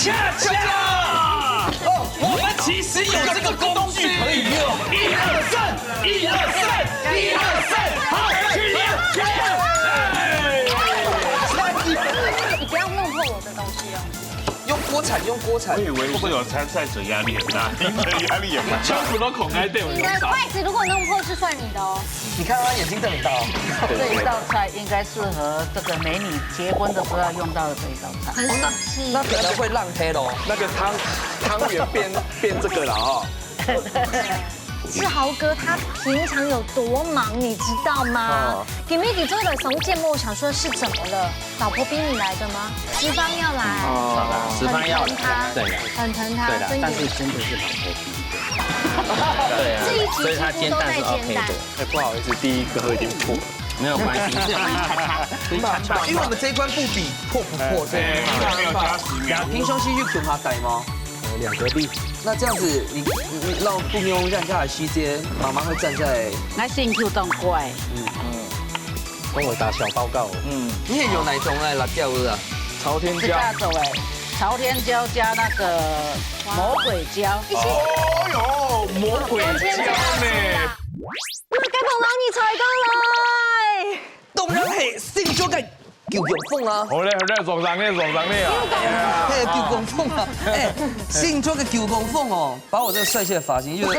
恰恰。哦，我们其实有这个工具可以用。1、2、3，1、2、3，1、2、3，好，去你不要弄破我的东西哦。用锅铲，用锅铲。我以为是有参赛者压力很大，你的压力也蛮大。全部都孔开对我你的筷子如果弄破是算你的哦。你看他眼睛瞪很大。这一道菜应该适合这个美女结婚的时候要用到的这一道菜。很少吃。那可能会浪黑喽。那个汤圆变这个了哈。志豪哥他平常有多忙，你知道吗？给妹给做的从节目，我想说是怎么了？老婆逼你来的吗？石方要来，石方要来，对的，很疼他，对的，但是真的是老婆逼的。对啊，所以他煎蛋是 OK 的。哎，不好意思，第一个已经破了。没有关系，是因为我们这一关不比破不破，对。没有加10秒。平胸吸去熊哈带吗？2个币。那这样子，你让不妞让下来吸间，妈妈会站在。那兴趣动怪，跟我打小报告。你也有哪种哎辣椒的啊？是朝天椒。大种哎，朝天椒加那个魔鬼椒。哦哟，魔鬼椒呢？那该宝妈你才刚来，当然係星咗嘅叫玉鳳啦。好咧，撞上呢啊！係叫公鳳啊！哎，星咗嘅叫公鳳哦，把我這個帥氣的髮型就是，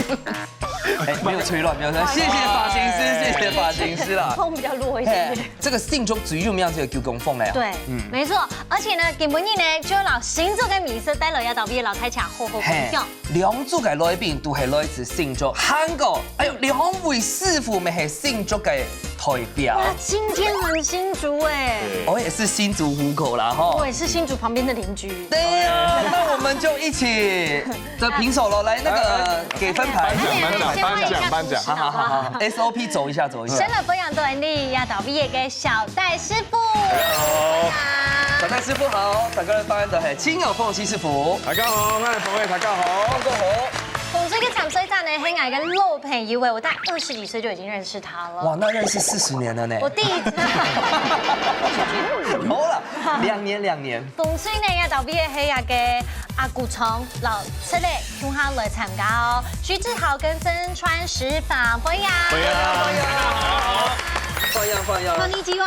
哎，沒有吹亂，沒有吹亂，謝謝髮型師，謝謝髮型師啦。風比較弱一點。這個星足最重要就係叫公鳳咧。對，沒錯。而且呢，今日呢，就老星座嘅面色帶來一道俾老太茶好好分享。兩組嘅來賓都係來自星足，韓國，哎呦，兩位師傅咪係星足嘅代表。哇，今天很新竹哎，我也是新竹虎口啦哈。我也是新竹旁邊的鄰居。對呀，那我們就一起這平手咯，來那個給分牌。頒獎，好 ，SOP 走一下。生了保養到你要倒閉嘅小戴師傅。小戴師傅好，大家班的係親友鳳妻師傅。大家好，我係鳳偉，大家好。放過好。風水嘅長水站呢，係我嘅老朋友哎，我大概20幾歲就已經認識他了。哇，那認識40年了呢。我第一次。好了，2年。風水呢要倒閉嘅係阿嘅阿古松老出嚟向下來參加哦。徐志豪跟曾川師傅，歡迎。歡迎。こんにちは。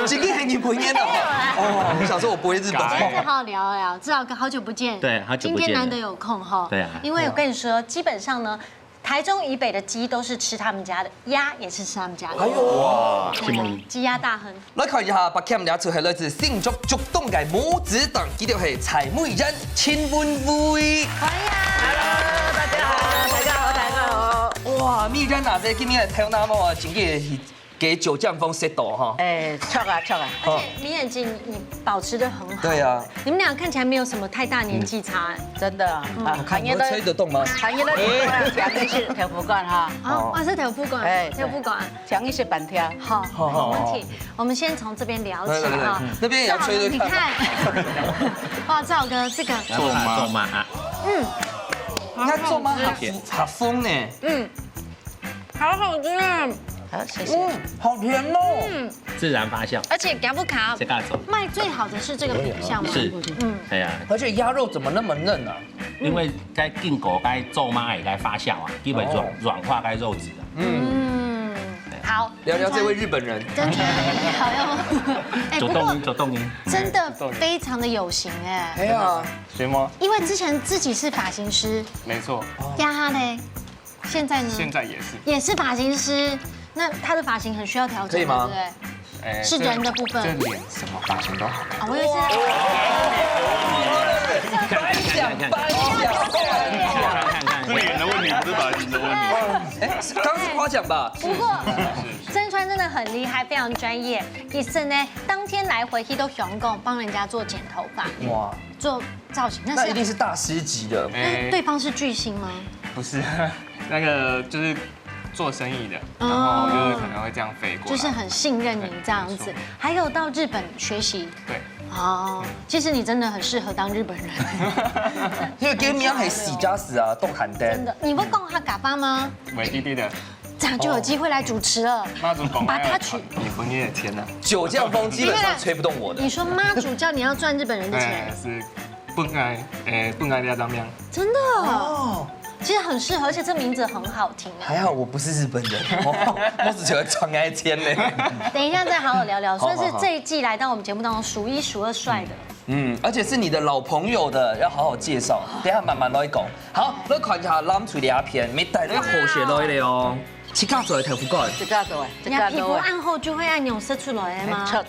今天係你朋友的哦。我想說我不會日本。志豪聊聊，志豪哥好久不見。對，好久不見。今天難得有空哈。對啊。因為我跟你說，基本上呢，台中以北的雞都是吃他們家的，鴨也是吃他們家的。哎呦哇！雞鴨大亨。來看一下，白 cam 出係來自新竹竹東嘅母子檔，佢哋係柴妹人千文會。歡迎。大家好。哇，蜜人哪隻今日睇到那麼真嘅給九降風 set 到哈。哎，跳啊！而且你眼睛你保持得很好。對啊。你們倆看起來沒有什麼太大年紀差，真的啊，行業吹得動嗎？行業的講一些條幅館哈。啊，是條幅館，條幅館。講一些板條。好，沒問題。我們先從這邊聊起啊。那邊也要吹得看。你看，哇，志豪哥這個。做嗎？你看做嗎？好風呢。好好吃。好，謝謝。好甜哦。自然發酵，而且夾不卡，賣最好的是這個品相嗎？是，哎呀，而且鴨肉怎麼那麼嫩啊？因為該進口該做媽也該發酵啊，基本軟化該肉質的。好，聊聊這位日本人，真的好用。走動音，真的非常的有型哎。哎呀，行嗎？因為之前自己是髮型師，沒錯。呀哈嘞，現在呢？現在也是。也是髮型師，那他的髮型很需要調整，對不對？是人的部分。這臉什麼髮型都好。啊，我也是。是臉的問題，不是髮型的問題。哎，剛是誇獎吧？不過曾川真的很厲害，非常專業。一次呢，當天來回去都香港幫人家做剪頭髮，哇，做造型，那一定是大師級的。那對方是巨星嗎？不是，那個就是做生意的，然後就是可能會這樣飛過來，就是很信任你這樣子。還有到日本學習，對。哦，其實你真的很適合當日本人。因為今年係時加時啊，都喊單。真的，你會講客家話嗎？喂，弟弟的。这样就有机会来主持了。妈祖讲把它取。你婚夜的天呐，九降风基本上吹不动我的。你说妈祖叫你要赚日本人的钱，是不该不该要当面。真的哦，其实很适合，而且这名字很好听。还好我不是日本人，我只觉得穿爱天呢。等一下再好好聊聊，算是这一季来到我们节目当中数一数二帅的。而且是你的老朋友的，要好好介绍。等一下慢慢来讲。好，你看一下咱吹两片，没带那好些来的哦。七家做的头发盖。这个对，人家皮肤按后就会按扭色出来吗？炒。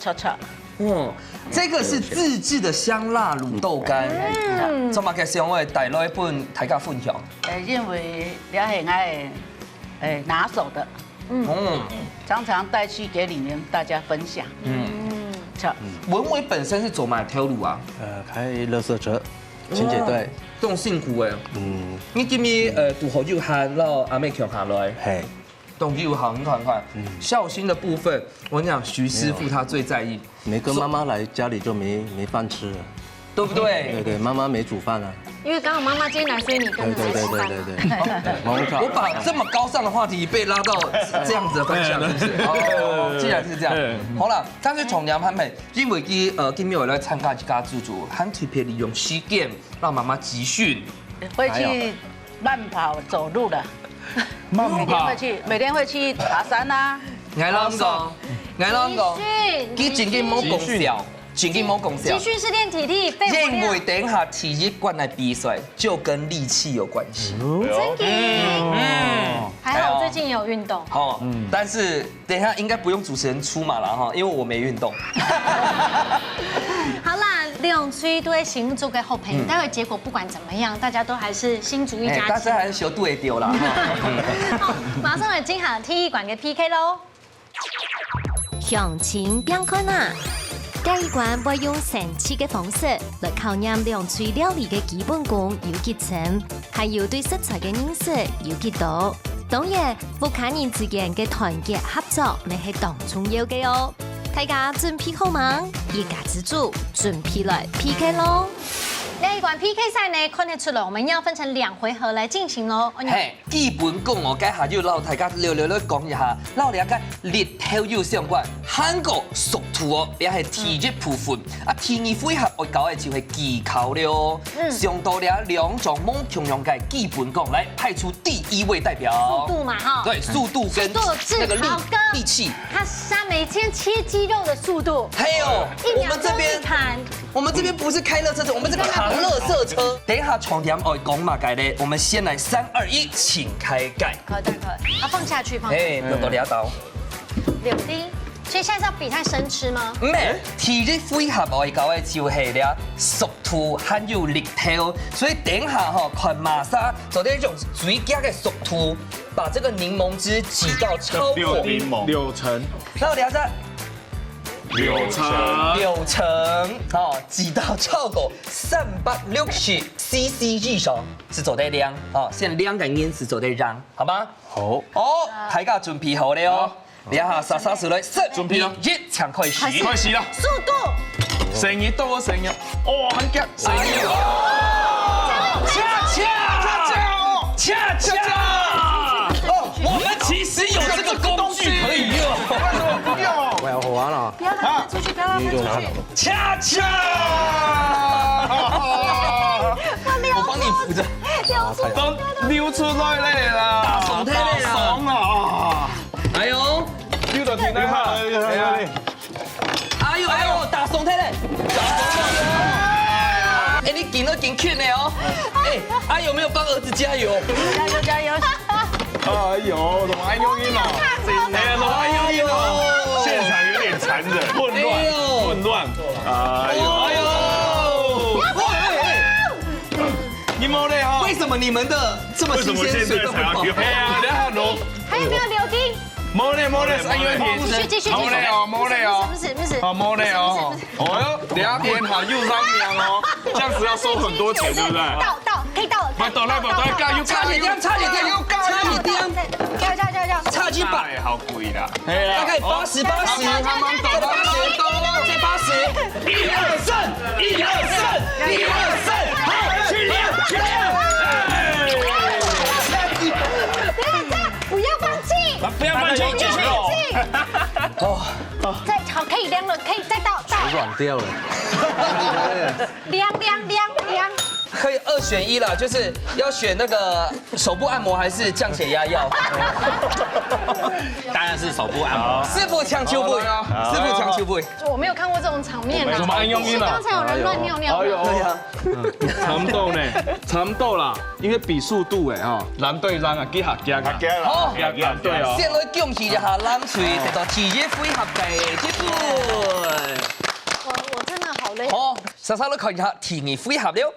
这个是自制的香辣卤豆干。做嘛嘅时候我带来一本大家分享。因为了很爱拿手的，常常带去给你们大家分享。文伟本身是走哪条路啊？开垃圾车，清洁队。这种辛苦诶。你今日读好就喊到阿妹强下来。嘿，懂就好，你看看。孝心的部分，我跟你讲，徐师傅他最在意。没跟妈妈来，家里就没饭吃了，对不对？对，妈妈没煮饭啊。因为刚好妈妈今天来，所以你跟着来吃饭。对。我把这么高尚的话题被拉到这样子的方向，是不是？哦，既然是这样，好了，但是从娘潘妹，因为今日我来参加一家自助，很特别利用时间让妈妈集训，会去慢跑走路的，每天会去爬山啊。爱啷讲，佢真嘅冇讲笑。真嘅冇讲笑。集训是练体力，肺活因为量。等下体育馆的比赛就跟力气有关系。真的。还好我最近也有运动。好，但是等一下应该不用主持人出马了哈，因为我没运动。好啦，两吹都会行做个好朋友，待会结果不管怎么样，大家都还是新竹一家亲。但是还是小度会丢啦。好，马上来金好体育馆嘅 PK 咯。向前变看啊！第一关要用神奇嘅方式来考验两嘴料理嘅基本功有几层，还有对食材嘅认识有几多。当然，夫家人之间嘅团结合作，你系当重要嘅哦。大家准备好吗？一家之主准备来 PK 咯！那一款 PK 赛呢，看得出来我们要分成2回合来进行咯。嘿，基本功我家下要老大家聊講一下，老了解日頭要相關，韓國屬土哦，也係體育部分。啊，第2回合我教嘅就係技巧了。上到了2種猛強用嘅基本功，來派出第1位代表。速度嘛，哈。對，速度跟那個力氣。他每天切雞肉的速度。還有我們這邊不是開樂車，我們這個扛樂色車。等一下重點我講嘛解咧，我們先來3、2、1，請開蓋。可以。好，放下去，放下去。哎，多兩刀。6滴。所以現在是要比他生吃嗎？唔係，體育配合我教嘅就係咧熟土，還有力頭。所以等下哈，看瑪莎做啲用水加嘅熟土，把這個檸檬汁擠到超過6成，然後兩隻6成，哦，擠到超過360 CC 以上，是做得亮哦，先亮嘅顏色做得讓，好嗎？好。哦，大家準備好了哦。你下沙出來，3、準備啦2、1，搶開始，開始啦！速度，成日多啊，成日，哦，很夾，成日，恰！哦，我們其實有這個工具可以用，為什麼不用？我要玩了。不要讓他出去，不要讓他出去。恰！我幫你扶着，都溜出來了啦！大爽太累了，爽啊！哎呦，溜到天啦！哎呦，大爽太累，哎，你頂都頂缺呢哦，哎，有沒有幫兒子加油？加油！哎呦，龍安優英哦，龍安優英哦，現場有點殘忍，混亂，哎呦，你冇累哈？為什麼你們的這麼新鮮，水都不跑？還有沒有柳丁？冇累，三月天，繼續。冇累哦，不是。好冇累哦，哦喲，2天好又上梁哦，這樣子要收很多錢，對不對？可以到了。快到了，加油！差點，差幾百，好貴啦，大概80，再80，1、2、3，好，去亮！不要放棄。软掉了。凉。可以2选1了，就是要选那个手部按摩还是降血压药？当然是手部按摩。师傅抢球杯，师傅抢球杯。我没有看过这种场面啊！怎么按用力了？刚才有人乱尿尿。哎呦，对呀，长豆呢？长豆啦，因为比速度诶哈，蓝对蓝啊，几下加好，对哦。先来恭喜一下蓝水得到体育配合嘅結分。我真的好累。好，稍稍嚟看一下體育配合了。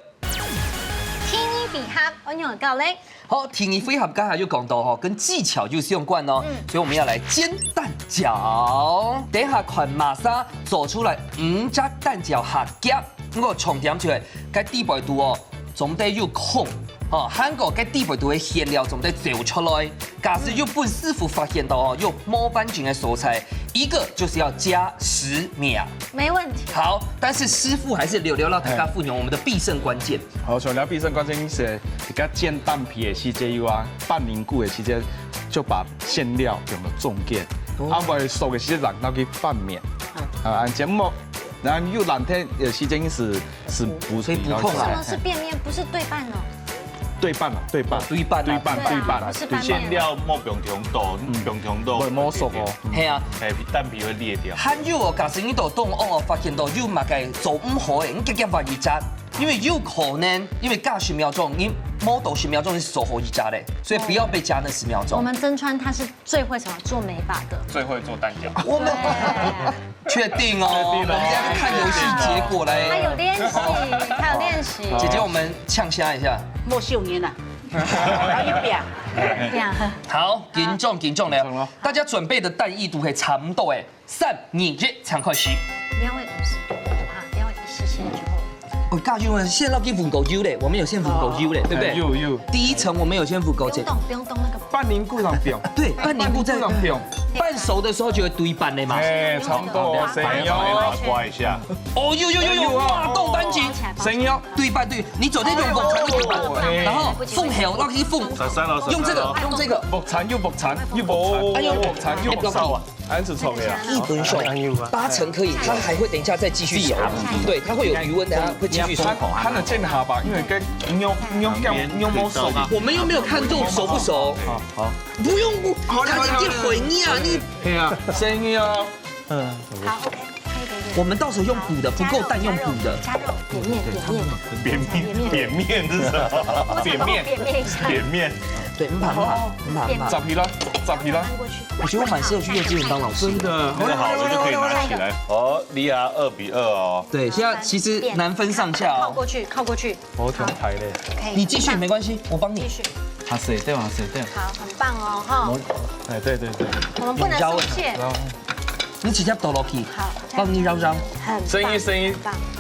天衣比哈，我有夠叻。好，體育配合剛才就講到哈，跟技巧有相關哦，所以我們要來煎蛋餃。等一下看瑪莎做出來5隻蛋餃合夾，咁個重點就係喺底部度哦，總得要空。哦，韓國嘅底部度嘅餡料總得走出來。假使有本師傅發現到哦，有冇乾淨嘅蔬菜，一個就是要加10秒。沒問題。好，但是師傅還是留讓大家復用我們的必勝關鍵。好，像了必勝關鍵是而家煎蛋皮嘅時間以外，半凝固嘅時間就把餡料用了重點，啊，未熟嘅時間讓到去拌麵，啊，節目，然後又冷天嘅時間是不可以補空啊什麼是變面？不是對半哦。對半啊，對半，不是拌餡面。料莫平常多，平常多會摸熟哦。係啊。蛋皮會裂掉。韓肉哦，假使你到東歐發現到有物嘅做唔好嘅，你直接話一隻，因為有可能因為加10秒鐘，你摸到10秒鐘是手好一隻嘞，所以不要被加那10秒鐘。我們曾川他是最會什麼做美髮的。最會做蛋餃。我們確定哦，我們等下看遊戲結果他嘞。有練習，他有練習。姐姐，我們嗆蝦一下。莫秀年啊，然後一邊。這樣。好，緊張了，大家準備的蛋液都係差唔多誒，3、2、1，請開始。不要為50度啊，不要一時先之後。我告訴你，現在要粉狗油嘞，我們有先粉狗油嘞，對不對？有。第一層我們有先粉狗油。不用動那個。半凝固上表。對，半凝固在半熟的時候就會堆半嘞嘛。哎，差不多，生腰，刮一下。哦，有，哇，凍蛋卷，生腰，對半對，你昨天用木柴對半，然後鳳後那可以鳳，用這個，木殘又木殘，哎呦，木殘又木燒啊，安是錯嘅啊。一分熟，8成可以，它還會等一下再繼續熟，對，它會有餘溫，等下會繼續熟。它能見下吧，因為跟牛毛熟啊。我們又沒有看到熟不熟。好，不用，它已經毀你啊，你。係啊，生腰。好 OK。我們到時候用補的，不夠蛋用補的。加肉，扁面是什麼？扁面。對，唔怕。雜皮啦。我覺得我蠻適合去幼稚園當老師。真的，這個好了就可以拿起來。哦，利亞2比2哦。對，現在其實難分上下哦。靠過去。我挺抬的。你繼續沒關係，我幫你。繼續。它水掉，好，很棒哦，哈。哎，對。我們不能鬆懈。你直接倒落去，好，幫你繞繞。聲音，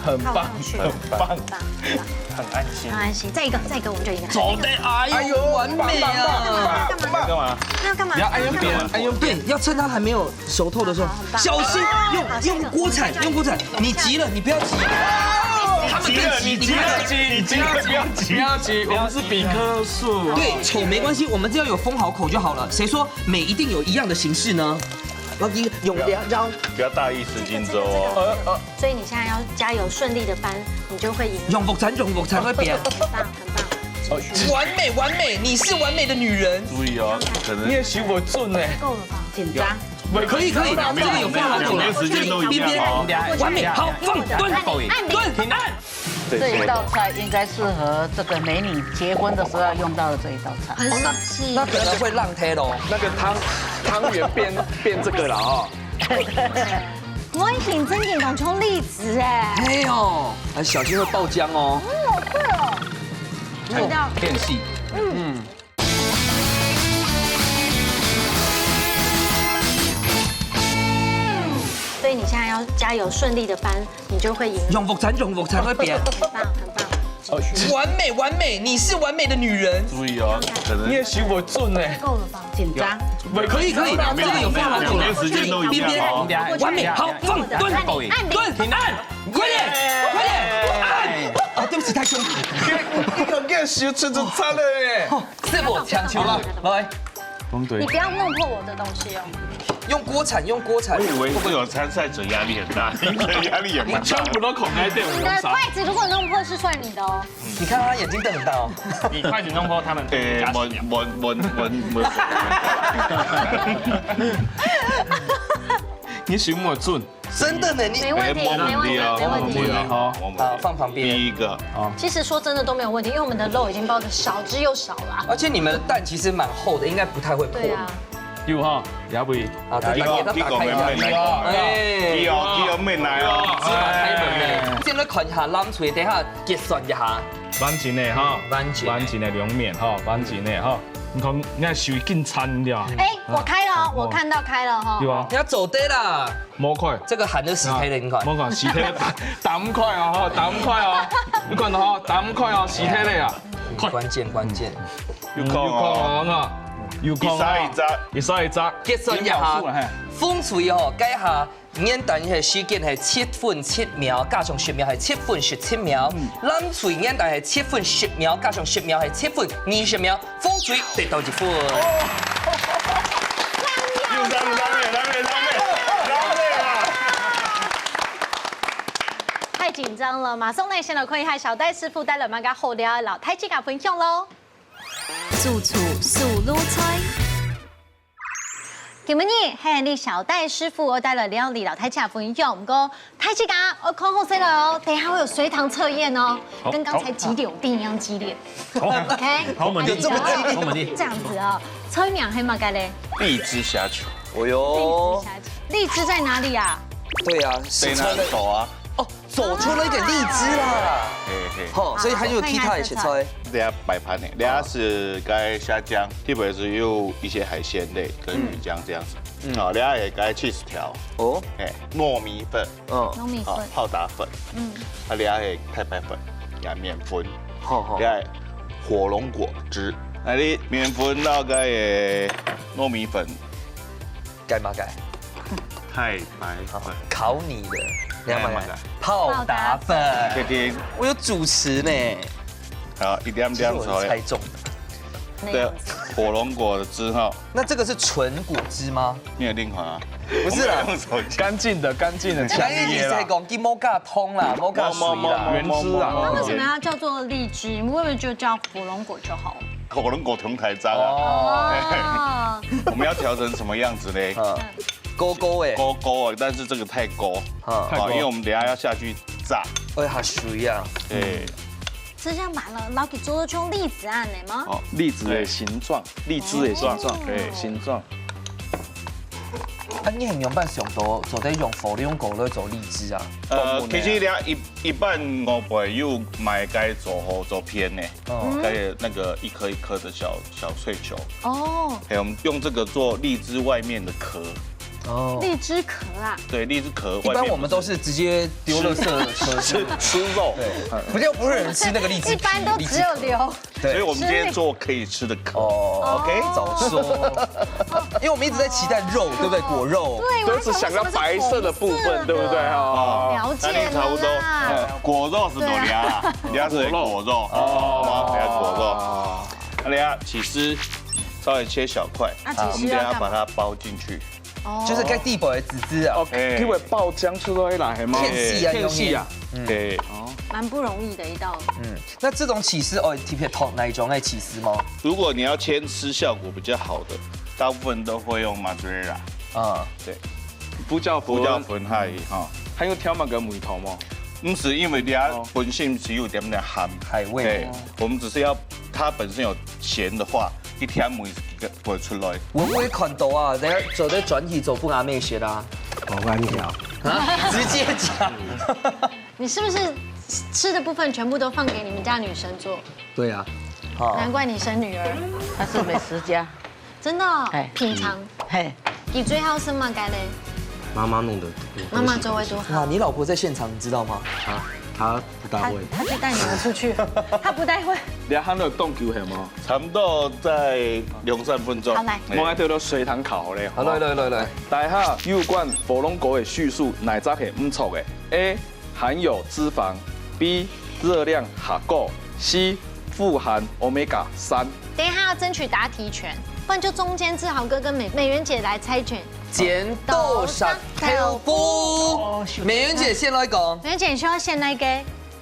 很棒，很安心。很安心，再一個，我們就贏了。走的，哎呦，完美啊！幹嘛？那要幹嘛？你要按用扁，對，要趁它還沒有熟透的時候，小心用鍋鏟，你急了，你不要急。急了，你急了，不要急，我們是比顆數。對，醜沒關係，我們只要有封好口就好了。誰說美一定有一樣的形式呢？要用繞，不要大意失荊州哦。所以你現在要加油，順利的搬，你就會贏。用木鏟會變。很棒。完美，你是完美的女人。注意哦，可能你也許我準呢。夠了吧？緊張。可以，這個有封好口了，這裡邊完美，好放蹲，按。這一道菜應該適合這個美女結婚的時候要用到的這一道菜。很帥氣。那可能會浪胎咯。那個湯圓變這個了啊。我認真點同沖栗子哎。哎呦，小心會爆漿哦。好貴哦。味道變細。所以你現在要加油，順利的搬，你就會贏。用木鏟會變。很棒。完美，你是完美的女人。注意哦，可能你也許我準呢。夠了吧？緊張。可以，這個有封好口了，這裡邊完美，好放蹲，按，快點，按。啊，對不起，太兇。你個嘅小吃就差了耶。師傅搶球了，來。你不要弄破我的東西哦。用锅铲，用锅铲我。以为这种参赛者压力很大，因为压力也蛮大全部都孔在店你的筷子如果弄破是算你的哦。你看他眼睛瞪很大哦。你筷子弄破他们加10秒。你想我准，真的呢，你没问题，没问题，没问题。好，好放旁边。第一个，其实说真的都没有问题，因为我们的肉已經包的少之又少啦。而且你们的蛋其实蛮厚的，应该不太会破。对啊，有哈，也不会。好，这个给它打开一下。第二妹来哦，芝麻开门呢，先来看一下冷脆，等下结算一下。完整的哈，完整的凉面哈，完整的哈。你看，你看收进餐了。哎，我开了，我看到开了哈。有啊，你要走对啦。冇快。这个含的洗体的，你看。冇看洗体的，打5块哦，哈，打5块哦。你看到哈，打5块哦，洗体的啊。关键。有空哦，有空一沙一扎，结算一下。风吹哦，改下。眼蛋係時間係7分7秒，加上10秒係7分17秒。冷水眼蛋係7分10秒，加上10秒係7分20秒。風水得到1分。太緊張了，馬上呢先來看一下小戴師傅帶來乜嘅好料嘅老太子嘅分享咯。主廚素路菜。今日係你小戴師傅我帶來料理老太子嘅分享，唔過太子家我看好些了哦，等一下會有隨堂測驗哦，跟剛才幾點定一樣激烈。OK， 好猛烈，這麼激烈，好猛烈。這樣子啊，菜名係乜嘅咧？荔枝蝦球，哦呦，荔枝在哪裡啊？對啊，在那走啊，哦，走出了一點荔枝啦。好，所以他就替他也切菜。等下摆盘呢，等下是该虾酱，特别是有一些海鲜类跟鱼浆这样子。好，等下也该 cheese 条，哦，糯米粉，糯米粉，泡打粉，啊，等下也太白粉，加面粉，好，等下火龙果汁，啊，你面粉大概也糯米粉，改嘛改？太白粉，考你的，你要买泡打粉。听听，我有主持呢。好，一点点我猜中的。对，火龙果的汁哈。那这个是纯果汁吗？你有另款啊？不是啦，干净的强烈啦。你讲给摩嘎通啦，摩嘎水啦，原汁啊。那为什么要叫做荔枝？你会不会就叫火龙果就好？火龙果同台章啊。我们要调成什么样子呢？勾勾哎，勾勾啊，但是这个太勾，好，因为我们等下要下去炸。哎，好水啊！对。吃相版了，老给做出栗子案的吗？哦，栗子的形状，荔枝的形状，对，形状。啊，你很用办上多，做得用火龙果来做荔枝啊？其实俩一般我朋友买该做片呢，该那个一颗一颗的小脆球。哦。哎，我们用这个做荔枝外面的壳。哦，荔枝壳啊，对，荔枝壳。一般我们都是直接丢垃圾吃肉，对，不会有人吃那个荔枝，一般都只有留。所以我们今天做可以吃的壳。哦 ，OK， 早说。因为我们一直在期待肉，对不对？果肉。对，都是想要白色的部分，对不对？哈，了解了。差不多。果肉是多俩，俩是果肉，哦，俩果肉。俩起司稍微切小块，我们等下把它包进去。就是该地保的籽汁啊，因为爆浆出来的吗？片细啊，对，蛮不容易的一道。那这种起司哦，特别痛哪一种爱起司吗？如果你要牵丝效果比较好的，大部分都会用马瑞拉。啊，对，胡椒粉还哈，还有挑那个梅头吗？不是，因为它本性是有点含海味，我们只是要它本身有咸的话。一天梅不会出来。我会看到啊，等下走在转体走不拿那些啦。我跟你讲，直接讲。你是不是吃的部分全部都放给你们家女生做？对啊。难怪你生女儿。她是美食家，真的。品尝。嘿。你最好是嘛该嘞？妈妈弄的。妈妈做会多好。哇，你老婆在现场，你知道吗？他不大会，他去带你们出去，他不带会。你喊到冻球系吗？差不多在2-3分钟。好来，我爱到到水塘烤咧。来。大下有关火龙果的叙述，哪则是唔错的 ？A. 含有脂肪 ，B. 热量下高 ，C. 富含 Omega 3。等一下要争取答题权，不然就中间志豪哥跟美媛姐来猜拳。剪刀石头布。美媛姐先来讲袁姐，你需要先来个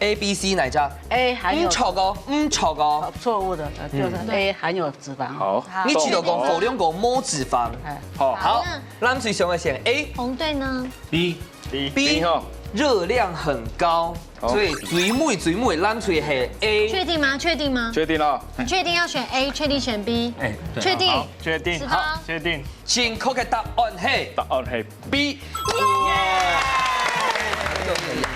A B C 哪家 A 含有错个，错个。错误的，就是 A 含有脂肪。好，你记得讲否两个冇脂肪。好，咱最想的选 A。红队呢？ B 热量很高，所以最美咱最系 A。确定吗？确定吗？确定了。确定要选 A，确定选 B。哎，对确定。确定，是吧？确定。正确的答案是答案係 B。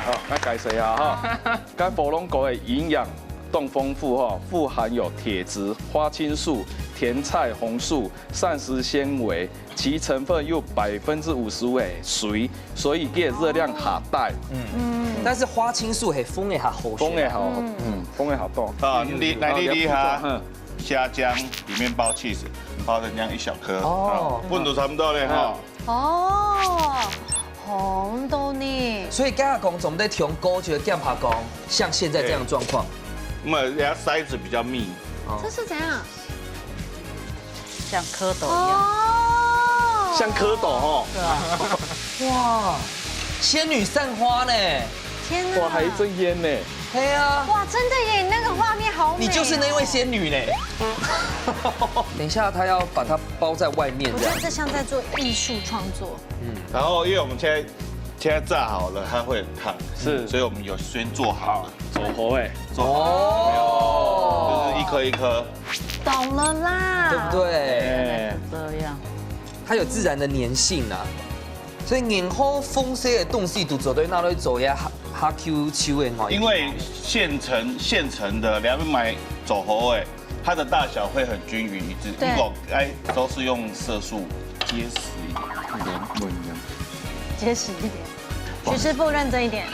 好，那解釋下哈，該火龍果嘅營養更豐富哈，富含有鐵質、花青素、甜菜、紅素、膳食纖維，其成分有55%的水，所以嘅熱量下大。但是花青素係風嘅下好，風嘅好，風嘅好多。啊，你哈，蝦漿裡面包 cheese， 包成這樣一小顆，哦溫度差不多咧哈。哦，紅豆呢？所以剛才講總得調高就減下講，像現在這樣狀況。咁啊，人家塞子比較密。這是怎樣？像蝌蚪一樣。哦，像蝌蚪哈，對啊。哇，仙女散花呢？天哪！哇，還一陣煙呢。對啊。哇，真的耶，那個畫面好美。你就是那位仙女呢。等一下，他要把它包在外面。我覺得這像在做藝術創作。然後因為我們現在炸好了，它會很燙，是所以我們有先做好了，走火哎。哦，就是一顆一顆。懂了啦，對不對？哎，這樣。它有自然的粘性啊，所以年後豐盛的東西都做對那裡做呀，哈 Q 秋的哦。因為現成的，你要買走喉哎，它的大小會很均勻一致。對如果都是用色素結實一點，不一樣。結實一點。徐師傅認真一點。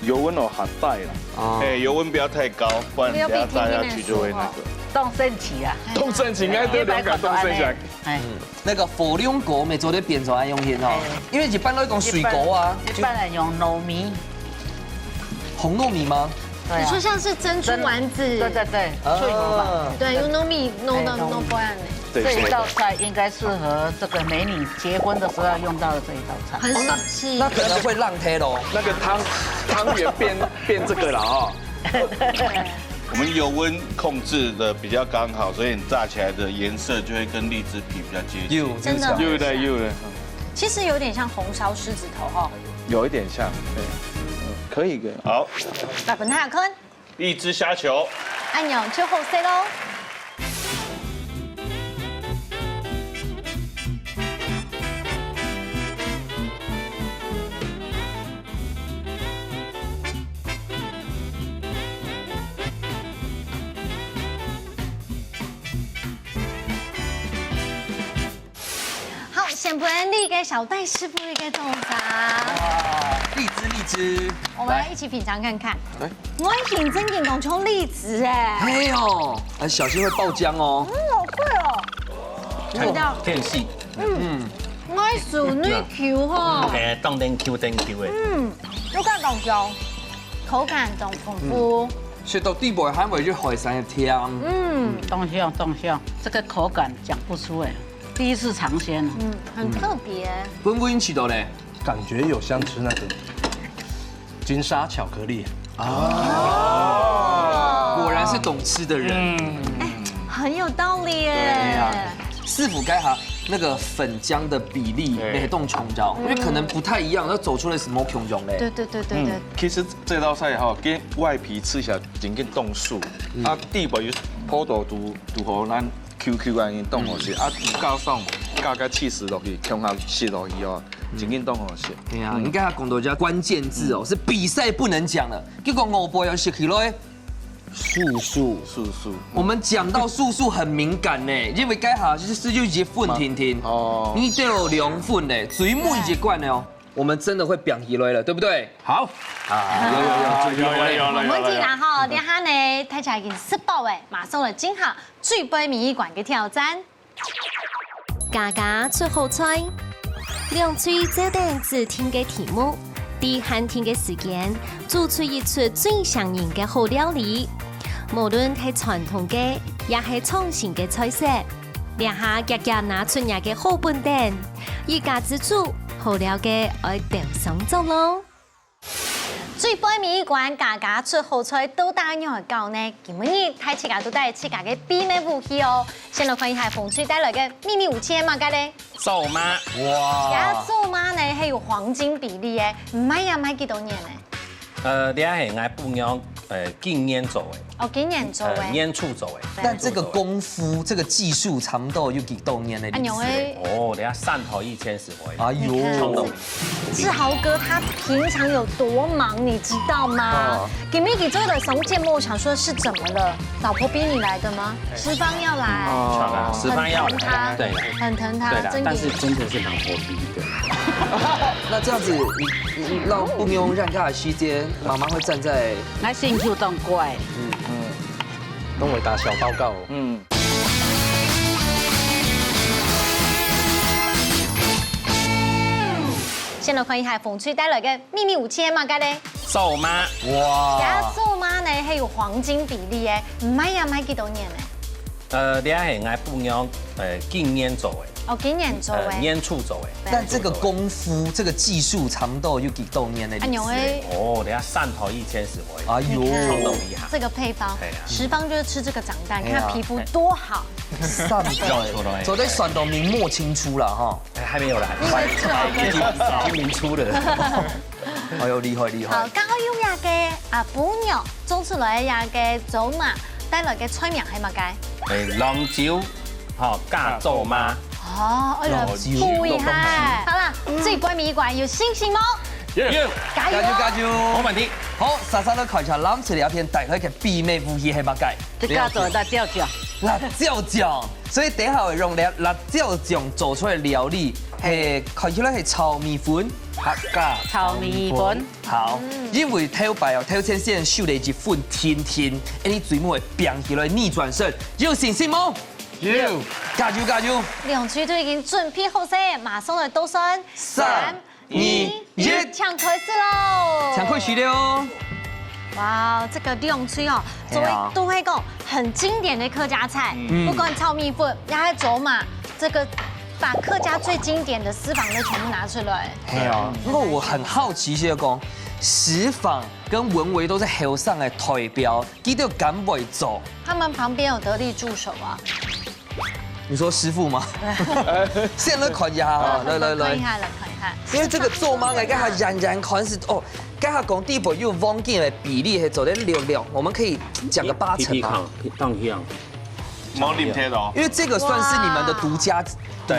油溫哦，很大啦。哎，油溫不要太高，不然等下炸下去就會那個。動身起啊！動身起，應該都兩個動身起來。哎，那個火龍果咪做啲變做愛用先哦，因為一般都講水果啊，一般人用糯米。紅糯米嗎？對啊你說像是珍珠丸子，對對對，脆糯嘛。對，用糯米弄的弄不然呢，這一道菜應該適合這個美女結婚的時候要用到的這一道菜。很爽氣。那可能會浪推咯。那個湯圓變這個了哈。我們油溫控制的比較剛好，所以你炸起來的顏色就會跟荔枝皮比較接近。真的有的。其實有點像紅燒獅子頭哈。有一點像，對，可以嘅。好，那本太坑，荔枝蝦球。按鈕就好食咯。先不你给小戴师傅一个豆茶。荔枝，我们来一起品尝看看。我品真点讲出荔枝哎。哎呦，小心会爆浆哦。好贵哦。味道偏细。我属女 Q 哈。哎，当灯 Q 灯 Q 哎。又更浓香，口感更丰富。食到底部还会去海山的香。动香，這個口感講不出哎。第一次嘗鮮，很特別。温不温吃到嘞？感覺有像吃那個金沙巧克力。果然是懂吃的人。很有道理耶。師傅該下那個粉漿的比例沒動瓊着，因為可能不太一樣，要走出來什麼瓊瓊嘞？對。其實這道菜哈，跟外皮吃起來真跟凍素，啊底部有土豆都和咱 QQ 安尼凍好食，啊加上加個起司落去，向下切落去哦，真跟凍好食。對啊，你剛才講到一個關鍵字哦，是比賽不能講的，結果5杯要食起來。素，我們講到素很敏感呢，因為該下就是就一些粉甜，哦，你都有涼粉呢，最末一罐呢哦，我們真的會變起來了，對不對？好，有。冇問題啦哈，等下呢，睇起來已經吃飽誒，馬上嚟進行最杯迷你館嘅挑戰。家家出好菜，兩嘴這段只聽嘅題目。啲限定嘅時間，做出一出最上癮嘅好料理。無論係傳統嘅，也係創新嘅菜式，两下夹夹拿出nhà嘅好本蛋，一家之主好了嘅愛掉上做咯。最背面一關家家出好菜都打樣嘅教呢，今日睇自家都帶自家嘅秘密武器哦。先來看一下馮翠帶來嘅秘密武器係乜嘅咧？咒媽，哇！呀，做媽呢係有黃金比例嘅，唔係呀，唔係幾多年咧？你係愛不用禁煙做嘅。哦，今年做嘅。煙醋做嘅。但這個功夫、這個技術差不多有幾多年的歷史？哦，你睇汕頭1040回。哎呦，衝動。志豪哥他平常有多忙，你知道嗎？給米給做的上節目，我想說是怎麼了？老婆逼你來的嗎？石方要來，石方要來，對，很疼他，對的，但是真的是老婆逼的。那這樣子，你讓不用讓他的時間，媽媽會站在，那興趣當乖。跟我打小報告。先來看一下馮翠帶來嘅秘密武器係乜嘅咧？咒媽，哇！呀，做媽呢係有黃金比例嘅，唔係呀，唔係幾多年咧？你係愛不用禁煙做嘅。哦，今年做嘅。煙醋做嘅。但這個功夫、這個技術差不多有幾多年的歷史？哦，你睇汕頭1040回。哎呦，衝動厲害。這個配方，石方就是吃這個長大，看他皮膚多好。上對，走在選到明末清初了哈。還沒有來，已經明初了。哎呦，厲害厲害！好，高優雅嘅補肉做出來呀嘅祖媽帶來嘅菜名係乜嘅？浪椒，加咒媽。哦，哎呀，不一下。好啦，最關鍵一關有信心嗎？加油！加油！冇問題。好，莎莎都看一下諗出嚟一片帶來嘅秘密武器係乜嘅？這個做辣椒醬。辣椒醬，所以等下會用辣椒醬做出嚟料理，係看起來係炒米粉、客家炒米粉。好，因為頭擺哦，頭前先秀了一份甜甜，你嘴末會變起來逆轉勝，有信心嗎？有，加油加油！兩區都已經準備好晒，馬上來倒數3、2、1，搶開始嘍！搶開始了！哇，這個兩區哦，作為都會講很經典的客家菜，不管炒米粉，也係做嘛，這個把客家最經典的私房都全部拿出來。係啊，不過我很好奇些講，石坊跟文維都是後上的代表，佢哋敢唔會做？他們旁邊有得力助手啊。你說師傅嗎？現在看一下啊，來，看一下，來看一下。因為這個做嘛，嚟家下人看是哦，家下講第一步用黃金的比例係做得6，我們可以講個8成嗎？當一樣，冇點聽到。因為這個算是你們的獨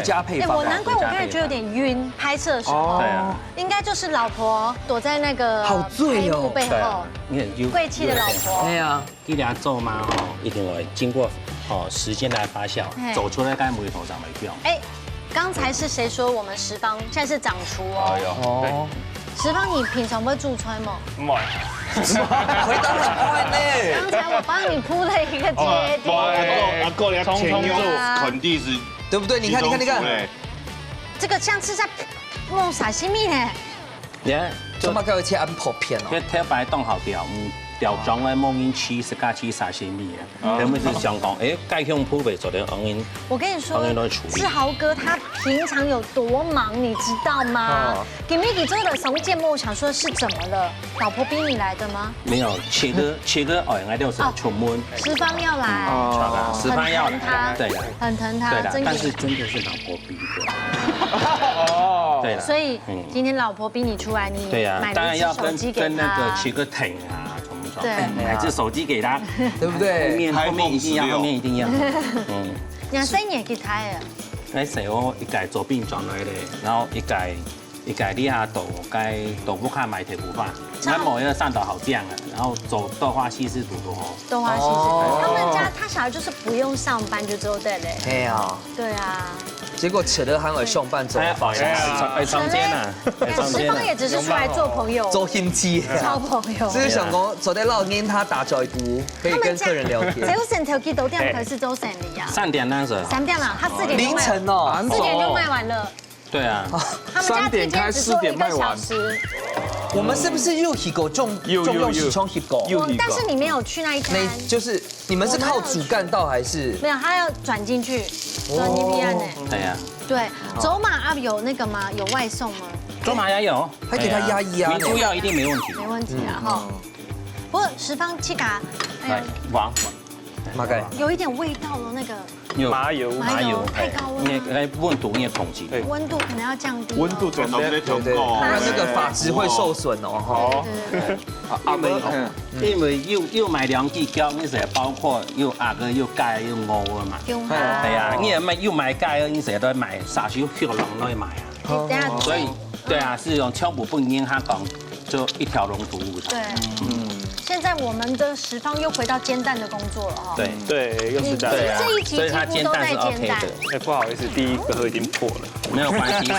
家配方。我難怪我剛才覺得有點暈，拍攝的時候。對啊。應該就是老婆躲在那個黑幕背後，貴氣的老婆。對啊。呢啲做嘛一定會經過時間來發酵，走出來跟梅頭上沒用。哎，剛才是誰說我們石方現在是掌廚哦？石方，你平常會煮菜嗎？唔係。回答很快呢。剛才我幫你鋪了一個階梯。阿哥，你要前用肯定是，對不對？你看。這個像是在弄沙西米呢。做乜佢切安破片哦？佢睇擺當後調，調裝咧冇因起是加起沙西米嘅，佢們是想講，蓋向鋪位做啲昂因。我跟你說，志豪哥他平常有多忙，你知道嗎？給米給做的上節目，我想說是怎麼了？老婆逼你來的嗎？沒有，切個哦，應該就是出門。石方要來，石方要來，對，很疼他，對的，但是真的是老婆逼的。對了，所以今天老婆逼你出來，你買了一隻手機給他，跟那個切個挺啊，什麼什麼，買隻手機給他，對不對？後面一定要，後面一定要。廿4年給他嘅。嗰時我一介做便裝來的，然後一介呢下豆腐看買鐵糊飯，那某一個汕頭好醬啊，然後做豆花西施煮多好。豆花西施，他們家他小孩就是不用上班就做得嘞。對啊。對啊。結果扯得還會上班做，哎，中間啊，石方也只是出來做朋友，做兄弟，交朋友。就是想講坐在那跟他打招呼，可以跟客人聊天。早晨頭幾多點開始做生意啊？3點那時候。3點啦，他4點凌晨哦，4點就賣完了。對啊。他們家之間只做1個小時。我们是不是又去过重用时冲去过？但是你没有去那一家，那就是你们是靠主干道还是？没有，他要转进去，转进彼岸呢。对呀，对，走马啊有那个吗？有外送吗？走马也有，还给他压一压，民族药一定没问题。没问题啊哈。不过十方七嘎，来，王，马盖有一点味道的那个麻油，太高温因了，为温度也统计。温度可能要降低。温度准都在通对，不过。然那个发质会受损哦哈。对对对。阿妹，因為要買兩支膠，你成日包括要鴨嘅、要雞、要鵝啊嘛。係啊，你要買雞啊，你成日都買殺少血龍都去買啊。等下。所以，對啊，是用超補不應它講就一條龍服務的。对，现在我们的十方又回到煎蛋的工作了哈。对，又是这对样。这一集几乎都在煎蛋。哎，不好意思，第一个已经破了。沒有關係，是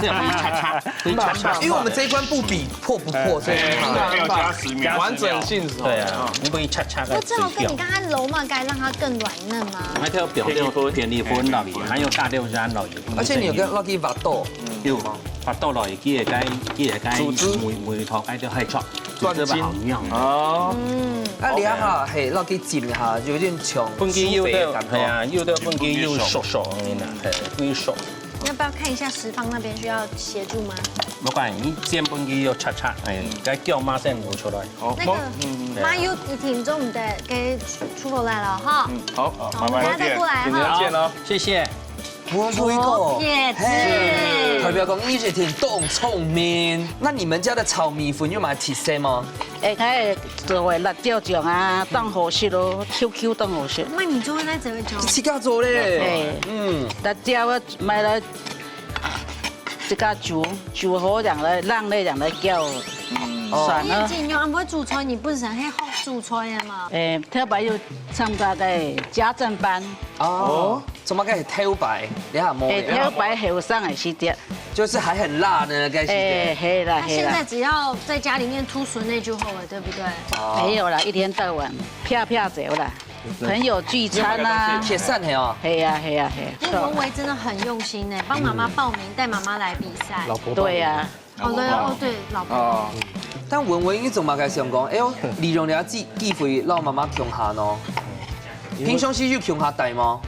會叉叉，因为我们这一关不比破不破，所以没有加10秒，完整性是。對啊，你會叉叉嘅。不正好跟你刚刚揉嘛，该让它更软嫩吗？還有表六便利分落去，還有加六加落去。而且你有跟 Lucky 發豆，有發豆落去，佢每套該都係錯，轉得好樣。哦，啊你下係 Lucky 煎下，有點像本機要的感係啊，要到本機要熟熟嘅呢，係要熟。你要不要看一下十方那边需要协助嗎？冇關係，你煎本機要叉叉，係，該叫馬上攞出來。那個馬油一挺重的，給出口來了哈。好，我們等下再過來明天哈。見咯。謝謝。我做一個撇子，代表講呢隻挺凍聰明。那你們家的炒米粉有買鐵色嗎？下開做嘅辣椒醬啊，當好食咯，QQ 當好食。那你就會在這邊做。自家做咧，辣椒我買了一家煮好樣來，讓那樣來叫蒜咯。你用唔會煮菜，你本身係學煮菜嘅嘛？特別要參加嘅家政班。哦，做乜嘅係挑白，你下冇嘅。挑白後生係是啲，就是還很辣呢，該是。係啦那現在只要在家裡面吐筍類就好了，對不對？沒有啦，一天到晚啪走啦，朋友聚餐啦。鐵散係哦。係呀。因為文維真的很用心呢，幫媽媽報名，帶媽媽來比賽。老婆對呀。對，老婆。但文維呢種嘛，該想講，哎呦，利用你機會讓媽媽窮下咯。平常時就窮下大嗎？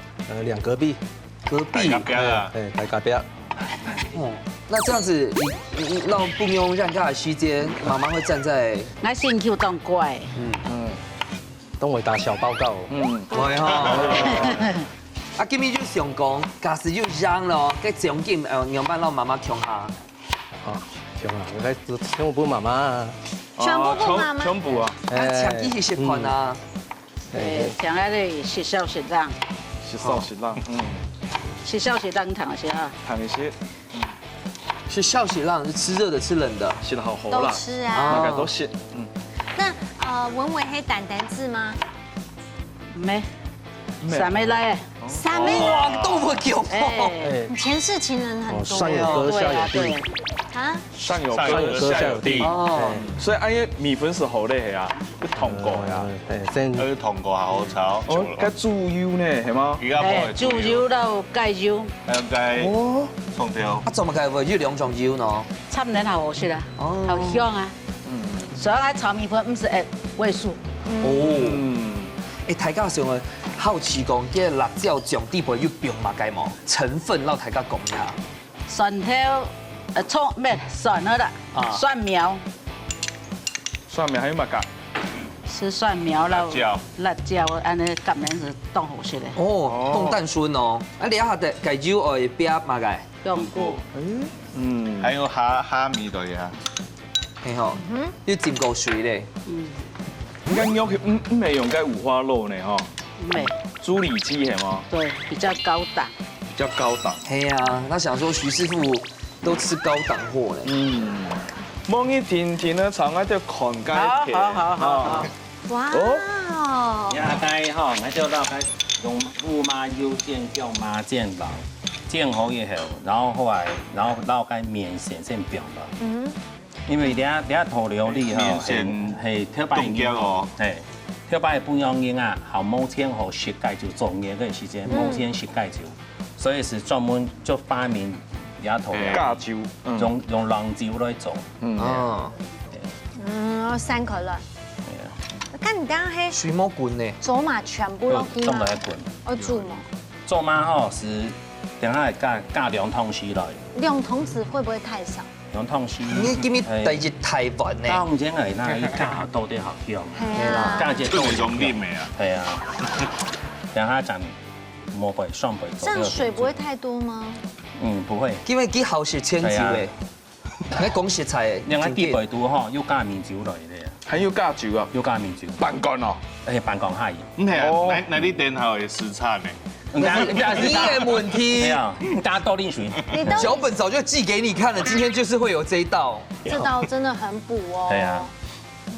兩隔壁，隔壁。對，大隔壁。哦，那這樣子，你讓不用讓家的時間，媽媽會站在。我身軀當乖。當我打小報告。會哈。啊，今日就想講，假使就讓咯，嘅獎金用辦讓媽媽窮下。啊，窮啊！我該全部媽媽。全部媽媽。全部啊。長期是習慣啊。像嗰啲學校學長。學長，學校學長躺下啊。躺一些。是笑喜浪，是吃熱的吃冷的，寫得好好都啦。吃啊。大概都寫。那文維係蛋字嗎？沒，啥沒來？啥沒來？哇，都會叫我。你前世情人很多。上有哥，下有弟。啊？上有哥，下有弟。哦。所以安米粉是好咧啊，要同過呀。要同過好炒。哦，該豬油呢係嗎？而家冇豬油到雞油。還有雞。哦。葱條。啊，怎麼解會有兩種油呢？差唔多好好食啊，好香啊。所以炒米粉唔是味素。哦。大家上去好奇講，啲辣椒醬底部要標嘛解冇成分，讓大家講一下。蒜頭，葱咩蒜好啦，蒜苗。蒜苗還有乜㗎？是蒜苗啦，辣椒，安尼咁樣是當好食嘅。哦，凍蛋筍哦，啊你下嘅雞椒愛標嘛解？用過。還有蝦米類啊。係嗬，要浸過水咧。應該屋企唔係用嘅五花肉呢嗬？沒。豬里脊係嗎？對，比較高檔。比較高檔。係啊，他想說徐師傅都吃高檔貨呢。望一甜甜嘅炒喺度狂雞片。好。哇！呀，該吼，我就到該用烏麻油煎叫麻煎吧，煎好以後，然後後來撈該麵線先表吧。因為你塗料理吼，係特別嘅哦，係特別不用嘅啊，後某天後食解就做嘢嘅時間，某天食解就，所以是專門就發明你塗料。咖椒，用浪椒來做。3颗了。看你等下黑水魔滚呢？走马全部都去吗冻来？滚。我煮嘛。做妈吼是，等下加2桶水来2桶子会不会太少？ ，2桶水。你今日第日台湾呢？當然係那伊加多啲學香，係啊，加隻更容易美啊。係啊，等下陣摸背雙背。这样水不会太多吗？不會。因為幾好食千招嘅，你講食材嘅，另外啲背肚吼要加麵酒來嘅，還要加酒啊，要加麵酒。半乾哦。半講係。唔係啊，那你店頭嘅食材呢？你嘅問題。係啊，加多啲水。腳本早就寄給你看了，今天就是會有這一道。这道真的很補哦。係啊。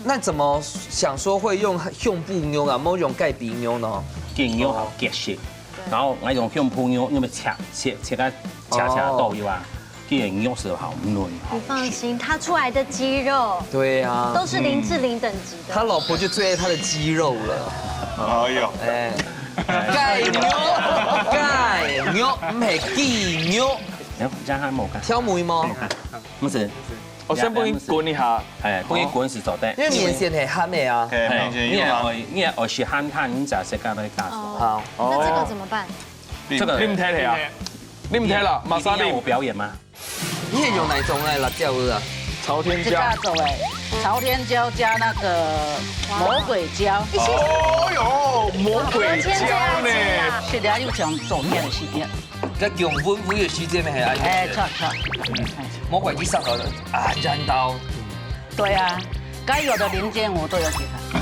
那怎麼想說會用胸部牛啊，冇用蓋鼻牛呢？見牛好結實，然後我用胸脯牛，因為切個恰豆油啊，啲人牛是好嫩。你放心，他出來的雞肉對啊，都是林志玲等級的。他老婆就最愛他的雞肉了。哎呦，哎，蓋牛，蓋牛，唔係雞牛。然後加下冇㗎。挑梅嗎？唔是。我先幫你滾一下，係，幫你滾是做得。因為麵線係鹹的啊。你係愛食鹹湯，你就食加多啲加水。好，那這個怎麼辦？這個你唔睇嚟啊？你唔睇啦，馬莎莉我表演嗎？你係用哪種嘅辣椒的啊？朝天椒。这架走哎，朝天椒加那个魔鬼椒，哦呦，魔鬼椒呢？是的，又想走面的系列，個強溫每個時間咪係愛用哎，嘅。錯錯，魔鬼一上來了啊，燃刀。對啊，該有的零件我都有給他。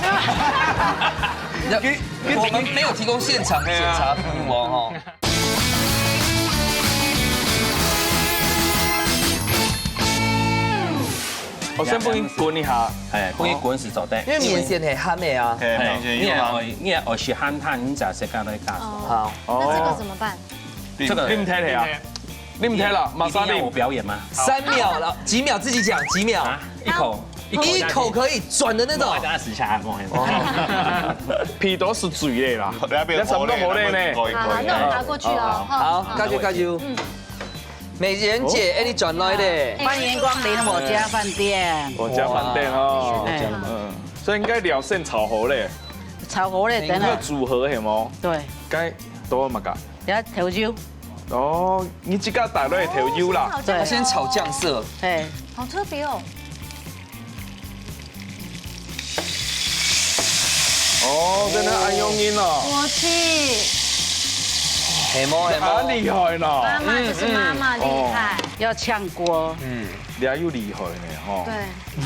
我們沒有提供現場檢查服務哦。我先幫你滾一下，係，幫你滾是做得。因為麵線係鹹的啊。係，你係愛食鹹湯，你就食加多啲加水。好，那這個怎麼辦？這個你唔睇嚟啊？你唔睇啦，馬莎莉我。表演嗎？ 3秒了，幾秒自己講，幾秒。啊，一口可以轉的那種。我等下試下，我皮都是水的啦，等下變你什麼都冇咧呢？好，那我拿過去哦。好，加油加油。美人姐，哎，你轉來的。歡迎光臨我家飯店，我家飯店哦，哎所以應該聊勝炒河咧，炒好咧，等個下，組合係冇？對，該多嘛㗎？有調椒，哦，你即刻大類調油啦，對他先炒醬色，哎，好特別哦。哦，真係按用音哦，國氣，係冇係啊冇。厲害媽啦，媽就是媽媽厲害。要炝鍋，你又厲害呢，哦。對，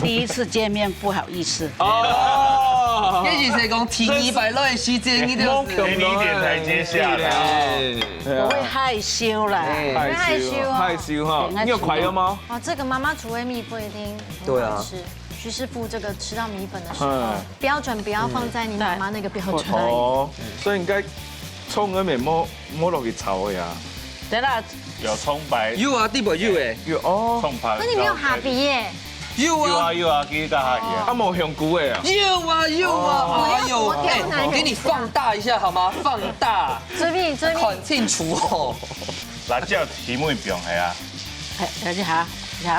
第一次見面不好意思，哦，一起是講1,200來的時間，你就給你一點台階下來。我會害羞啦，害害羞哦害羞哈，你有快樂嗎？哇，這個媽媽煮煨米粉一定對啊很好吃。徐師傅這個吃到米粉的時候嗯，標準不要放在你媽媽那個標準。哦，所以應該葱嗰面摸落去炒嘅呀。等下有葱白，有啊，啲唔有誒，要哦，葱白。那你沒有哈比耶？有啊，有啊有啊，給個下啊嘢。冇香菇嘅啊。有啊有啊，哎呦，哎，我給你放大一下好嗎？放大，追命追命，看清楚哦。辣椒題目唔用係啊。有啲下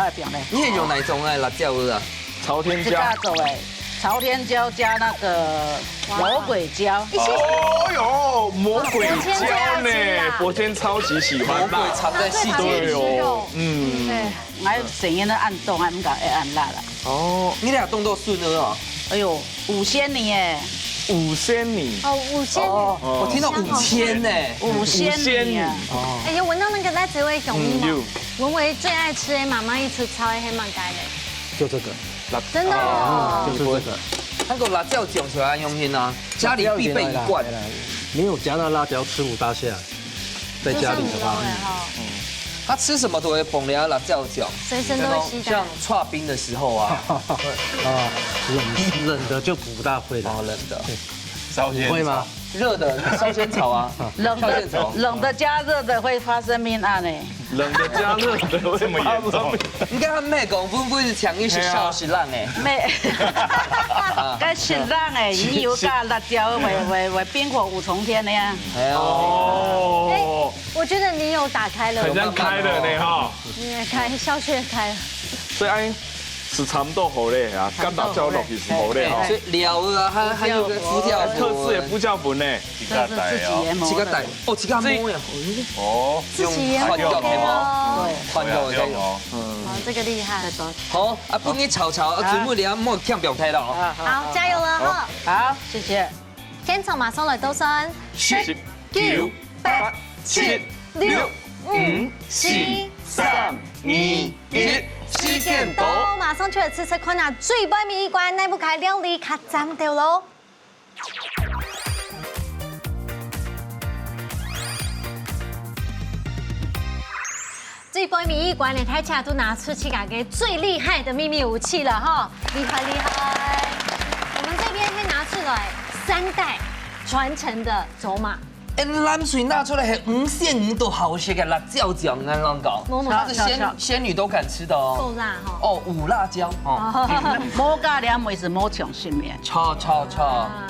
外表咧，你係用哪種誒辣椒啊？朝天椒。這架走哎，朝天椒加那個魔鬼椒，哦呦，魔鬼椒呢？伯谦超級喜歡魔鬼辣。藏在細節對裡。哦，嗯，對，我成日都按凍，我唔敢按辣啦。哦，你倆動作順了哦。哎呦，5仙女耶五仙女。哦，5仙女，我聽到5000呢。 ，5仙女啊！哎呀，聞到那個辣子味熊咪有嘛？文維最愛吃的媽媽一出炒的黑芒雞嘞，就這個，真的哦。就是這個。那個辣椒醬出來用品啊，家裡必備一罐。沒有加那辣椒，吃不大下。在家裡的話，他吃什麼都會崩了辣椒醬，隨身都會攜帶像。剉冰的時候啊，冷的就不大會了。哦，冷的，燒仙會嗎？熱的燒仙草啊，冷的加熱的會發生命案呢。冷的加熱的會這麼嚴重。你看他咩講，會不會是強硬是燒是爛誒？咩？該適當誒，鹽油加辣椒為冰火五重天的呀。哎呦，哦，我覺得你有打開了，很像開了呢哈。你也開，小雪開了。所以安是差不多好嘞啊，干辣椒落去是好嘞哈。所以料啊，还有个佛跳特制的佛跳粉呢，一个带哦，几个带哦，几个摸呀，哦，自己研磨的哦。对，换掉可以哦。哦，这个厉害。好，啊，不你炒，全部你要莫跳表态了哦。好，加油了哈！好，谢谢。天从马上来都算10、9、8、7、6、5、4、3、2、1，时间到。都马上去吃看下最美味一关，乃不开料理卡站掉喽。最美味一关的大家都拿出去给最厉害的秘密武器了哈，厉害厉害！我们这边会拿出来3代传承的走马。咱水拿出来是5线5都好吃的辣椒酱，刚刚搞，它是仙女都敢吃的哦。够辣哈！哦，5辣椒哦。摸咖两枚是摸强性面。超，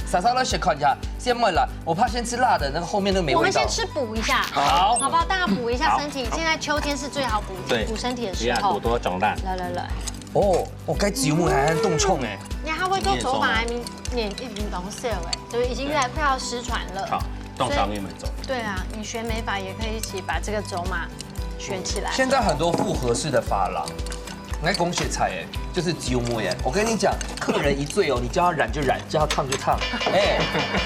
莎莎来先看一下，先摸辣，我怕先吃辣的，那个后面都没味道。我们先吃补一下，好，好不好？大家补一下身体。现在秋天是最好补身体的时候。多种蛋。来。哦，我该节目还冻冲哎。你还会做走马还年一点东西哎，就是已经在快要失传了。好，冻上面没走。对啊，你学美发也可以一起把这个走马学起来。现在很多复合式的发廊，来供血菜哎，就是节目耶。我跟你讲，客人一醉哦，你叫他染就染，叫他烫就烫，哎，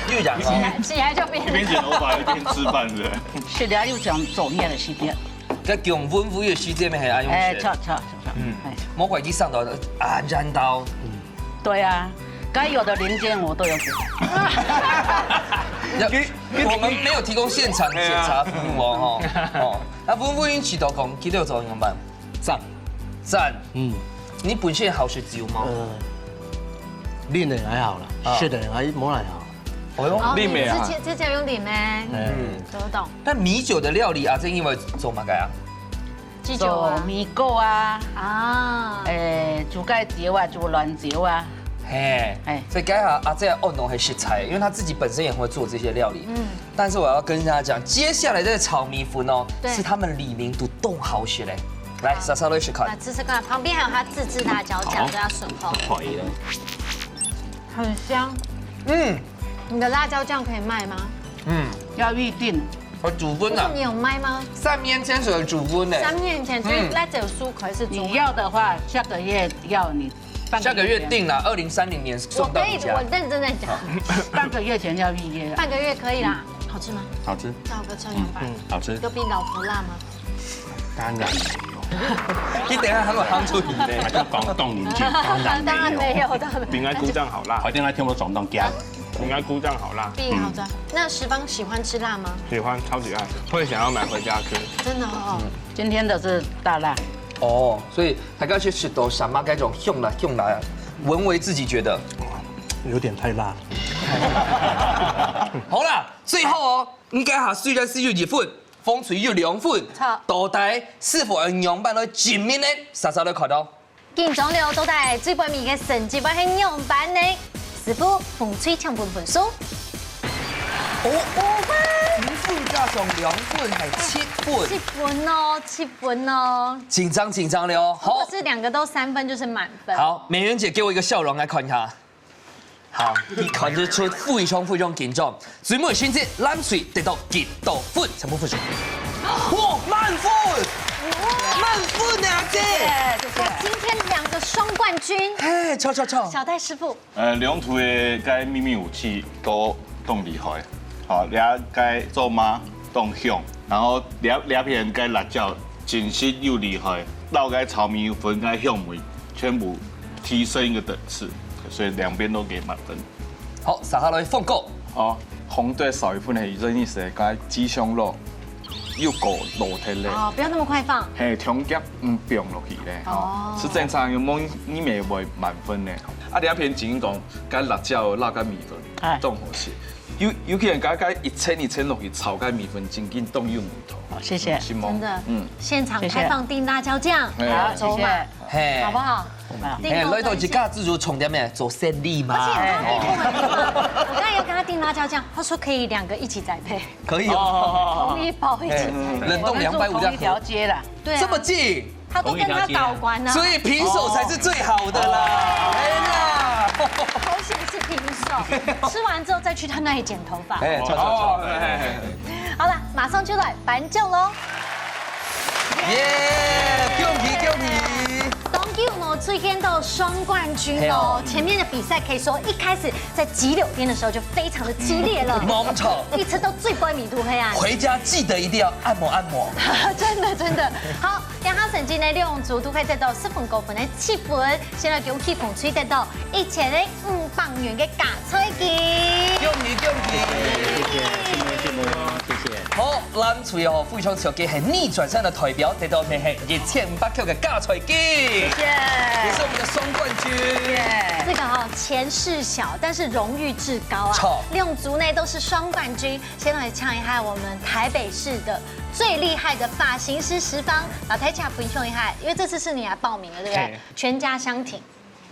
越染起来就变。一边剪头发一边吃饭是。是的，又讲走面的时间。在强温敷的时间面系爱用哎，血。魔鬼机上到啊，染到。对啊，该有的零件我都有给。我们没有提供现场检查服务哦，哦，那温敷因起到讲几多种怎么办？赞，你本身好学酒吗？练的还好啦，学的还冇来好。哦哟，你美啊！之前用点咩？都懂。那米酒的料理啊，这因为做嘛该啊？鸡酒啊，米糕啊，煮盖酒啊，煮卵酒啊。所以该下阿这哦农还食材，因为他自己本身也会做这些料理。但是我要跟大家讲，接下来这个炒米粉哦，是他们李明都冻好些嘞。来，莎莎来试看。试试看，旁边还有他自制辣椒酱，都要顺后。可以了。很香。你的辣椒酱可以卖吗？要预定。我煮分的。你有卖吗？3年前所有煮分的。3年前，所以那只有蔬可是你要的话，下个月要你。下个月定了，2030年送到你家。我认真在讲。半个月前要预约。半个月可以啦，好吃吗？好吃。叫个车200。好吃。有比老婆辣吗？当然没有。你等下还有夯出你的，还是广东人去？当然没有的。饼干菇酱好辣，快点来听我广东讲。饼干菇酱好辣，饼好吃。那石方喜欢吃辣吗？喜欢，超级爱，会想要买回家吃。真的哦。今天的是大辣。哦，所以大家去吃到什么该种用来，闻为自己觉得有点太辣。好啦，最后哦，应该下虽然是要熱粉，風吹要涼粉，到底是否用樣板來前面呢？莎莎都看到。見咗了，到底最背面嘅成績係喺樣板呢？師傅風吹搶半分數。5分加上2分係7分。7分哦。緊張了哦。好，如果是2個都3分，就是滿分。好，美媛姐給我一個笑容來看一下。好，你看得出非常緊張。最尾先至冷水得到幾多分？全部分數。哇，滿分！滿分啊，姐！我今天2個雙冠軍。嘿，超！小戴師傅。兩圖的該秘密武器都厲害。好，兩該做媽凍香，然後兩片該辣椒，真實又厲害。繞該炒米粉該香味，全部提升一個等次，所以兩邊都給滿分。好，撒下來放過。哦，紅隊少一分係這意思，該雞胸肉又夠露天咧。哦，不要那麼快放。嘿，中間冰落去咧，哦，是正常嘅，你咪會滿分咧。啊，兩片前講該辣椒辣該米粉，凍好些。有可能該一層落去炒該米粉，真緊凍入骨頭。好，謝謝。真的，現場開放訂辣椒醬，好，走嘛，好不好？來到一家自助重點咩？做生意嘛。我剛才有跟他訂辣椒醬，他說可以2個一起宅配。可以哦。同一包一起。冷凍250一條街啦。對。這麼近？他都跟他搞完了，所以平手才是最好的啦。哎呀，好险是平手，吃完之后再去他那里剪头发。哎，错。好了，马上就来颁奖喽！耶，恭喜恭喜！东京呢，最近都双冠军哦。前面的比赛可以说一开始在急流边的时候就非常的激烈了，猛吵，一直都最不会米度黑暗。回家记得一定要按摩按摩。真的。好，两项成绩呢，两组都可以得到10分高分的7分，先来恭喜彭翠得到1500元的假菜机。恭喜！谢谢。好，咱最后非常小鸡是逆转胜的代表，得到的是1500块的假菜机。谢谢，也是我们的双冠军。这个钱事小，但是荣誉至高啊！两组内都是双冠军。先来唱一下我们台北市的最厉害的发型师十方，老台卡分享一下，因为这次是你来报名的，对不对？全家相挺，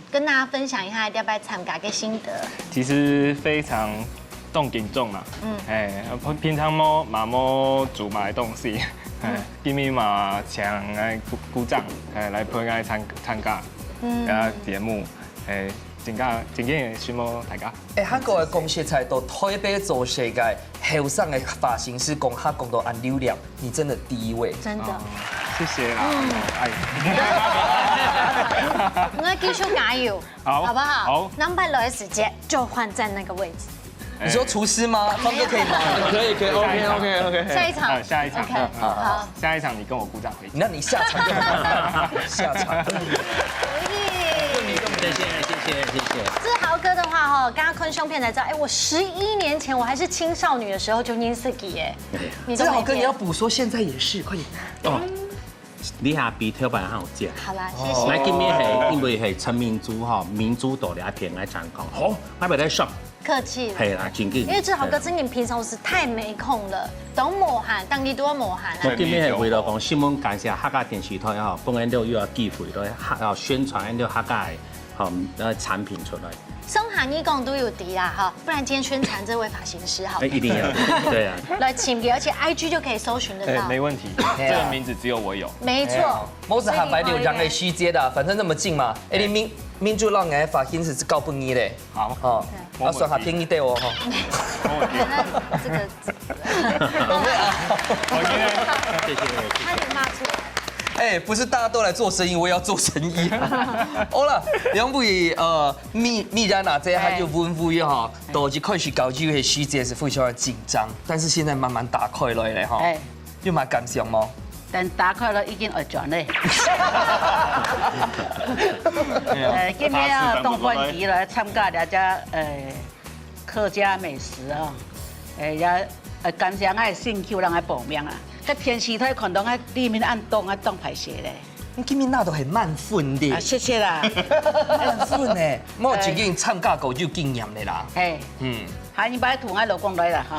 跟大家分享一下要不要参加的心得。其实非常动紧重嘛，平常冇做嘛的东西，今日嘛请来鼓掌，来陪来参加节目，真嘅希望大家。韩国的公司才到台北做世界后上的发型师讲到按流量，你真的第一位，真的。谢谢啦，我们继续加油，好不好？好。number 6的时间就换在那个位置。你说厨师吗？方哥可以吗？可以，OK。下一场，下一场，好，下一场你跟我鼓掌可以。那你下场就好，下场。谢谢。志豪哥的话刚刚看相片才知道，我11年前我还是青少女的时候就念四级耶。志豪哥，你要补说现在也是，快点。哦，你下比跳板好见。好啦，谢谢。来，今日係因為係陳明珠民珠度兩片來參講，好，我咪來上。客氣了。係啦，真嘅。因為志豪哥真的平常是太沒空了，都抹汗，當地都要抹汗。我今日係為了講新聞感謝客家電視台本年度又要機會要宣傳呢客家嘅產品出來。松下呢講都有敵啦不然今天宣傳這位髮型師好。一定要，對啊。來請別，而且 IG 就可以搜尋得到。沒問題，這個名字只有我有。沒錯。我是喊白柳讓給虛接的，反正那麼近嘛。你民主讓嘅髮型師告不你嘞。好。要算下便宜對哦那這個。差點罵出來。不是大家都來做生意，我也要做生意。好了，兩位蜜然啊，這還有溫夫約都一開始搞這個細節是非常的緊張，但是現在慢慢打開來了有蠻感想嗎？但打開了已經會轉嘞。今天要東冠級來參加大家客家美食也感謝我興趣讓我報名啊。在天時台看到我裡面按檔排泄嘞。你今日那都係慢訓的。謝謝啦。慢訓呢，我已經參加過有經驗的啦。下禮拜同我老公來啦。好，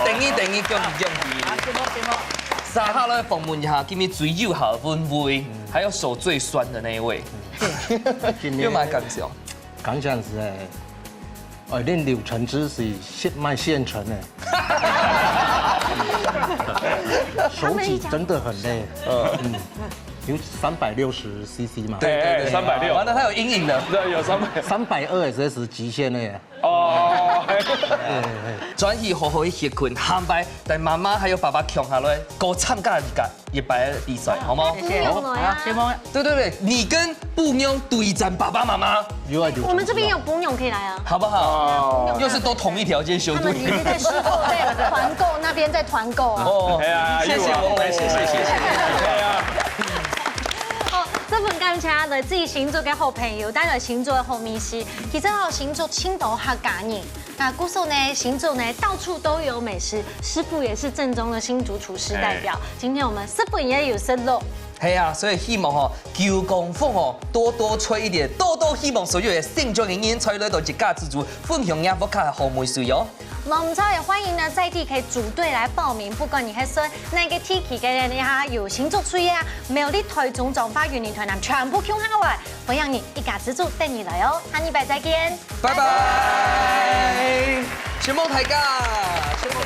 等於，恭喜。沙哈來訪問一下今日最優秀的溫威，還有手最酸的那一位。有冇感想？感想是練柳橙汁是賣現成的。手指真的很累，有360cc 嘛？对，360。完了，他有阴影的，对，有320SS 極限的。轉去好好歇困，喊白，但媽媽還有爸爸強下來，go參加一擺比賽，好嗎？對，你跟布妞對戰爸爸媽媽。我們這邊有布妞可以來啊，好不好？又是都同一條街修隊。他們已經在試購，在團購那邊在團購啊。謝謝我們，謝。這份感謝來自己星座嘅好朋友，帶來星座嘅好秘師。其實星座青島客家人，那故事呢，星座呢到處都有美食，師傅也是正宗的新竹廚師代表。今天我們師傅也有生肉。係啊，所以希望求功豐多多吹一點，多希望所有嘅新疆人員吹來到一家之主，分享也不卡好美食喲。我們超也歡迎呢在地可以組隊來報名，不管你係說那個 T 嘅你哈有星座吹啊，沒有你台中總發園林團男全部 Q 下來，歡迎你一家之主帶你來哦，下禮拜再見，拜拜，全部大家，全部。